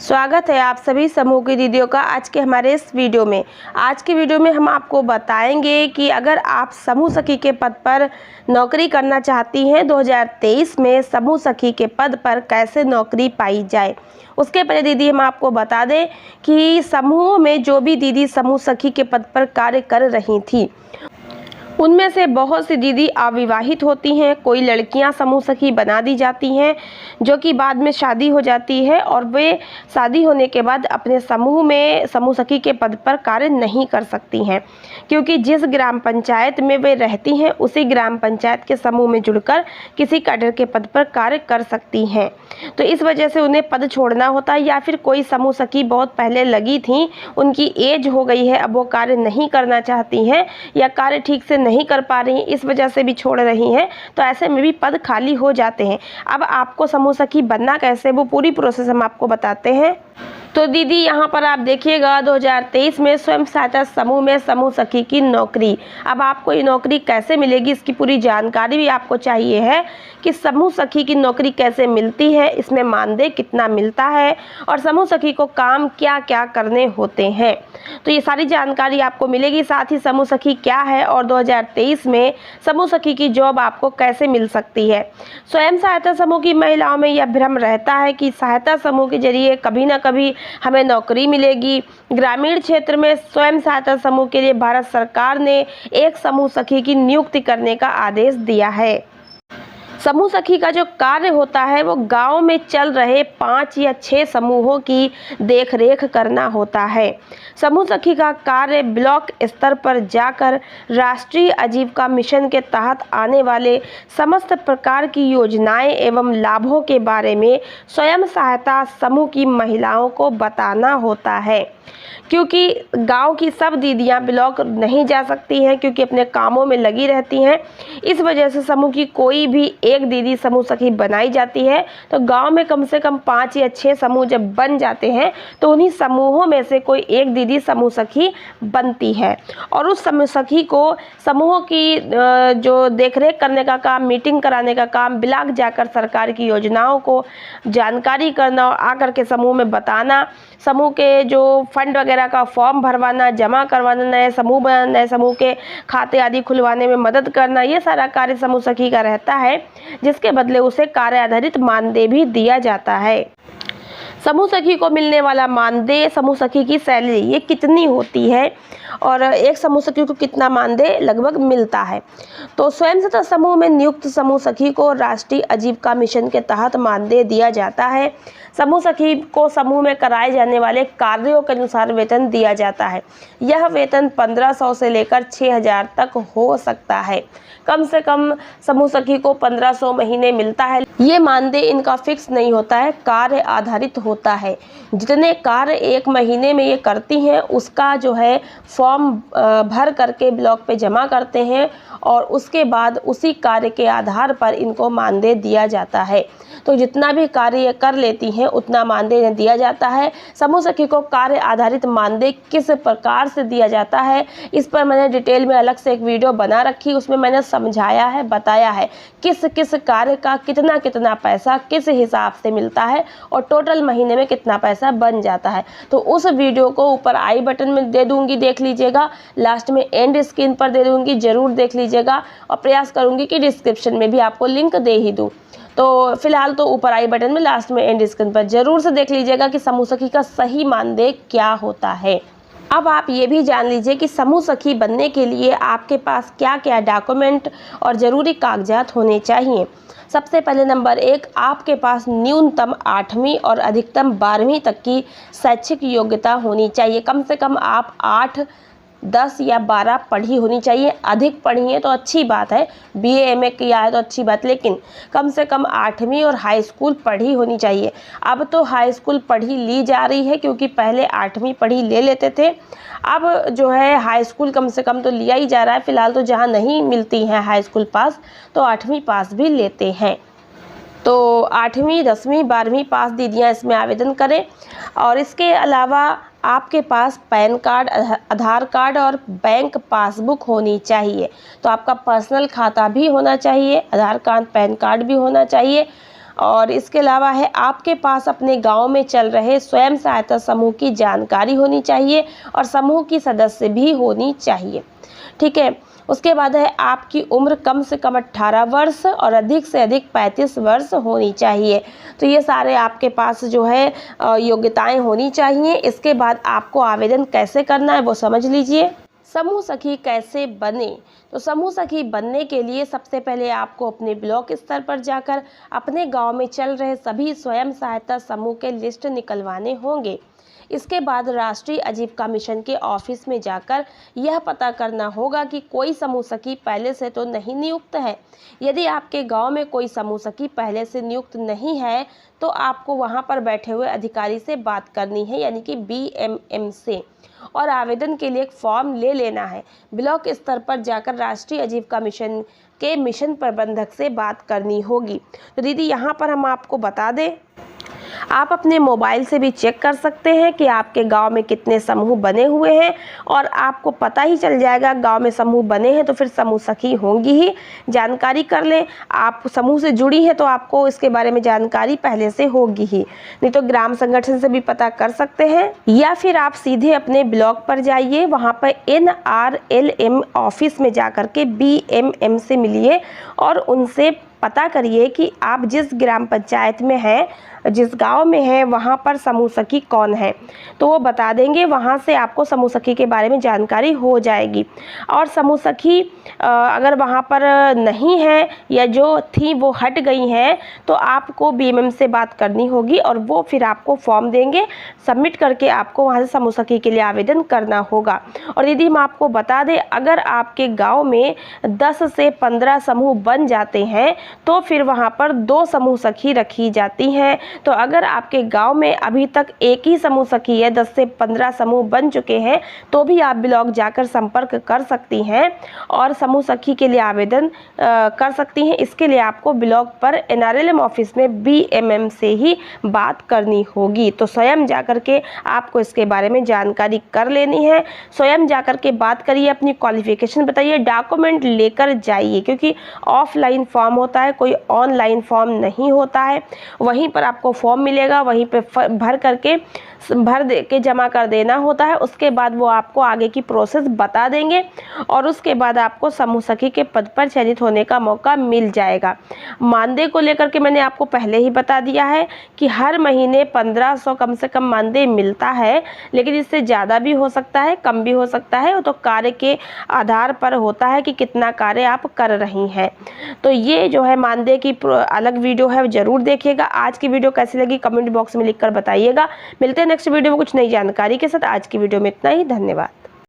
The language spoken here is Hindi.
स्वागत है आप सभी समूह की दीदियों का आज के हमारे इस वीडियो में। आज की वीडियो में हम आपको बताएंगे कि अगर आप समूह सखी के पद पर नौकरी करना चाहती हैं 2023 में समूह सखी के पद पर कैसे नौकरी पाई जाए। उसके पहले दीदी हम आपको बता दें कि समूह में जो भी दीदी समूह सखी के पद पर कार्य कर रही थी उनमें से बहुत सी दीदी अविवाहित होती हैं। कोई लड़कियां समूह सखी बना दी जाती हैं जो कि बाद में शादी हो जाती है और वे शादी होने के बाद अपने समूह में समूह सखी के पद पर कार्य नहीं कर सकती हैं, क्योंकि जिस ग्राम पंचायत में वे रहती हैं उसी ग्राम पंचायत के समूह में जुड़कर किसी कैडर के पद पर कार्य कर सकती हैं। तो इस वजह से उन्हें पद छोड़ना होता है, या फिर कोई समूह सखी बहुत पहले लगी थी, उनकी एज हो गई है, अब वो कार्य नहीं करना चाहती हैं या कार्य ठीक से नहीं कर पा रही हैं, इस वजह से भी छोड़ रही हैं, तो ऐसे में भी पद खाली हो जाते हैं। अब आपको समूह सखी बनना कैसे, वो पूरी प्रोसेस हम आपको बताते हैं। तो दीदी यहाँ पर आप देखिएगा 2023 में स्वयं सहायता समूह में समूह सखी की नौकरी। अब आपको ये नौकरी कैसे मिलेगी, इसकी पूरी जानकारी भी आपको चाहिए है कि समूह सखी की नौकरी कैसे मिलती है, इसमें मानदेय कितना मिलता है और समूह सखी को काम क्या क्या करने होते हैं। तो ये सारी जानकारी आपको मिलेगी, साथ ही समूह सखी क्या है और 2023 में समूह सखी की जॉब आपको कैसे मिल सकती है। स्वयं सहायता समूह की महिलाओं में यह भ्रम रहता है कि सहायता समूह के जरिए कभी ना कभी हमें नौकरी मिलेगी। ग्रामीण क्षेत्र में स्वयं सहायता समूह के लिए भारत सरकार ने एक समूह सखी की नियुक्ति करने का आदेश दिया है। समूह सखी का जो कार्य होता है वो गांव में चल रहे 5 या 6 समूहों की देखरेख करना होता है। समूह सखी का कार्य ब्लॉक स्तर पर जाकर राष्ट्रीय आजीविका मिशन के तहत आने वाले समस्त प्रकार की योजनाएं एवं लाभों के बारे में स्वयं सहायता समूह की महिलाओं को बताना होता है, क्योंकि गांव की सब दीदियां ब्लॉक नहीं जा सकती हैं, क्योंकि अपने कामों में लगी रहती हैं। इस वजह से समूह की कोई भी एक दीदी समूह सखी बनाई जाती है, तो गांव में कम से कम 5 या 6 समूह जब बन जाते हैं तो उन्हीं समूहों में से कोई एक दीदी समूह सखी बनती है और उस समूह सखी को समूहों की जो देखरेख करने का काम, मीटिंग कराने का काम, ब्लॉक जाकर सरकार की योजनाओं को जानकारी करना और आकर के समूह में बताना, समूह के जो फंड वगैरह का फॉर्म भरवाना, जमा करवाना, नए समूह बनाना, नए समूह के खाते आदि खुलवाने में मदद करना, ये सारा कार्य समूह सखी का रहता है, जिसके बदले उसे कार्य आधारित मानदेय भी दिया जाता है। समूह सखी को मिलने वाला मानदेय, समूह सखी की सैलरी ये कितनी होती है और एक समूह सखी को कितना मानदेय लगभग मिलता है। तो स्वयं सहायता समूह में नियुक्त समूह सखी को राष्ट्रीय आजीविका मिशन के तहत मानदेय दिया जाता है। समूह सखी को समूह में कराए जाने वाले कार्यों के अनुसार वेतन दिया जाता है। यह वेतन 1500 से लेकर 6000 तक हो सकता है। कम से कम समूह सखी को 1500 महीने मिलता है। ये मानदेय इनका फिक्स नहीं होता है, कार्य आधारित होता है। जितने कार्य एक महीने में ये करती हैं उसका जो है फॉर्म भर करके ब्लॉक पे जमा करते हैं और उसके बाद उसी कार्य के आधार पर इनको मानदेय दिया जाता है। तो जितना भी कार्य ये कर लेती हैं उतना मानदेय दिया जाता है। समूह सखी को कार्य आधारित मानदेय किस प्रकार से दिया जाता है, इस पर मैंने डिटेल में अलग से एक वीडियो बना रखी, उसमें मैंने समझाया है, बताया है किस किस कार्य का कितना कितना पैसा किस हिसाब से मिलता है और टोटल महीने में कितना पैसा बन जाता है। तो उस वीडियो को ऊपर आई बटन में दे दूंगी, देख लीजिएगा, लास्ट में एंड स्क्रीन पर दे दूंगी, जरूर देख लीजिएगा और प्रयास करूंगी कि डिस्क्रिप्शन में भी आपको लिंक दे ही दूँ। तो फिलहाल तो ऊपर आई बटन में, लास्ट में एंड स्क्रीन पर जरूर से देख लीजिएगा कि समूह सखी का सही मानदेय क्या होता है। अब आप ये भी जान लीजिए कि समूह सखी बनने के लिए आपके पास क्या क्या डॉक्यूमेंट और ज़रूरी कागजात होने चाहिए। सबसे पहले नंबर 1, आपके पास न्यूनतम 8वीं और अधिकतम 12वीं तक की शैक्षिक योग्यता होनी चाहिए। कम से कम आप 8, 10 या 12 पढ़ी होनी चाहिए। अधिक पढ़ी है तो अच्छी बात है, BA MA किया है तो अच्छी बात, लेकिन कम से कम 8वीं और हाई स्कूल पढ़ी होनी चाहिए। अब तो हाई स्कूल पढ़ी ली जा रही है, क्योंकि पहले 8वीं पढ़ी ले लेते थे, अब जो है हाई स्कूल कम से कम तो लिया ही जा रहा है। फिलहाल तो जहाँ नहीं मिलती है हाई स्कूल पास तो 8वीं पास भी लेते हैं। तो 8वीं, 10वीं, 12वीं पास दीदियाँ इसमें आवेदन करें। और इसके अलावा आपके पास पैन कार्ड, आधार कार्ड और बैंक पासबुक होनी चाहिए। तो आपका पर्सनल खाता भी होना चाहिए, आधार कार्ड, पैन कार्ड भी होना चाहिए और इसके अलावा है आपके पास अपने गांव में चल रहे स्वयं सहायता समूह की जानकारी होनी चाहिए और समूह की सदस्य भी होनी चाहिए। ठीक है, उसके बाद है आपकी उम्र कम से कम 18 वर्ष और अधिक से अधिक 35 वर्ष होनी चाहिए। तो ये सारे आपके पास जो है योग्यताएं होनी चाहिए। इसके बाद आपको आवेदन कैसे करना है वो समझ लीजिए। समूह सखी कैसे बने? तो समूह सखी बनने के लिए सबसे पहले आपको अपने ब्लॉक स्तर पर जाकर अपने गांव में चल रहे सभी स्वयं सहायता समूह के लिस्ट निकलवाने होंगे। इसके बाद राष्ट्रीय आजीविका मिशन के ऑफिस में जाकर यह पता करना होगा कि कोई समूह सखी पहले से तो नहीं नियुक्त है। यदि आपके गांव में कोई समूह सखी पहले से नियुक्त नहीं है तो आपको वहां पर बैठे हुए अधिकारी से बात करनी है, यानी कि BMM से, और आवेदन के लिए एक फॉर्म ले लेना है। ब्लॉक स्तर पर जाकर राष्ट्रीय आजीविका मिशन के मिशन प्रबंधक से बात करनी होगी। तो दीदी यहाँ पर हम आपको बता दें, आप अपने मोबाइल से भी चेक कर सकते हैं कि आपके गांव में कितने समूह बने हुए हैं और आपको पता ही चल जाएगा गांव में समूह बने हैं तो फिर समूह सखी होंगी ही। जानकारी कर लें, आप समूह से जुड़ी हैं तो आपको इसके बारे में जानकारी पहले से होगी ही, नहीं तो ग्राम संगठन से भी पता कर सकते हैं या फिर आप सीधे अपने ब्लॉक पर जाइए, वहाँ पर NRLM ऑफिस में जाकर के BMM से मिलिए और उनसे पता करिए कि आप जिस ग्राम पंचायत में हैं, जिस गांव में है, वहां पर समूह सखी कौन है, तो वो बता देंगे। वहां से आपको समूह सखी के बारे में जानकारी हो जाएगी। और समूह सखी अगर वहां पर नहीं है या जो थी वो हट गई हैं तो आपको BMM से बात करनी होगी और वो फिर आपको फॉर्म देंगे, सबमिट करके आपको वहां से समूह सखी के लिए आवेदन करना होगा। और दीदी हम आपको बता दें, अगर आपके गाँव में 10 से 15 समूह बन जाते हैं तो फिर वहाँ पर 2 समूह सखी रखी जाती हैं। तो अगर आपके गांव में अभी तक एक ही समूह सखी है, 10 से 15 समूह बन चुके हैं, तो भी आप ब्लॉक जाकर संपर्क कर सकती हैं और समूह सखी के लिए आवेदन कर सकती हैं। इसके लिए आपको ब्लॉक पर NRLM ऑफिस में BMM से ही बात करनी होगी। तो स्वयं जाकर के आपको इसके बारे में जानकारी कर लेनी है। स्वयं जाकर के बात करिए, अपनी क्वालिफिकेशन बताइए, डॉक्यूमेंट लेकर जाइए, क्योंकि ऑफलाइन फॉर्म होता है, कोई ऑनलाइन फॉर्म नहीं होता है। वहीं पर आपको फॉर्म मिलेगा, वहीं पे भर के जमा कर देना होता है। उसके बाद वो आपको आगे की प्रोसेस बता देंगे और उसके बाद आपको समूह सखी के पद पर चयनित होने का मौका मिल जाएगा। मानदेय को लेकर के मैंने आपको पहले ही बता दिया है कि हर महीने 1500 कम से कम मानदेय मिलता है, लेकिन इससे ज़्यादा भी हो सकता है, कम भी हो सकता है। तो कार्य के आधार पर होता है कि कितना कार्य आप कर रही हैं। तो ये जो है मानदेय की अलग वीडियो है, ज़रूर देखिएगा। आज की वीडियो कैसी लगी कमेंट बॉक्स में लिखकर बताइएगा। मिलते हैं नेक्स्ट वीडियो में कुछ नई जानकारी के साथ। आज की वीडियो में इतना ही, धन्यवाद।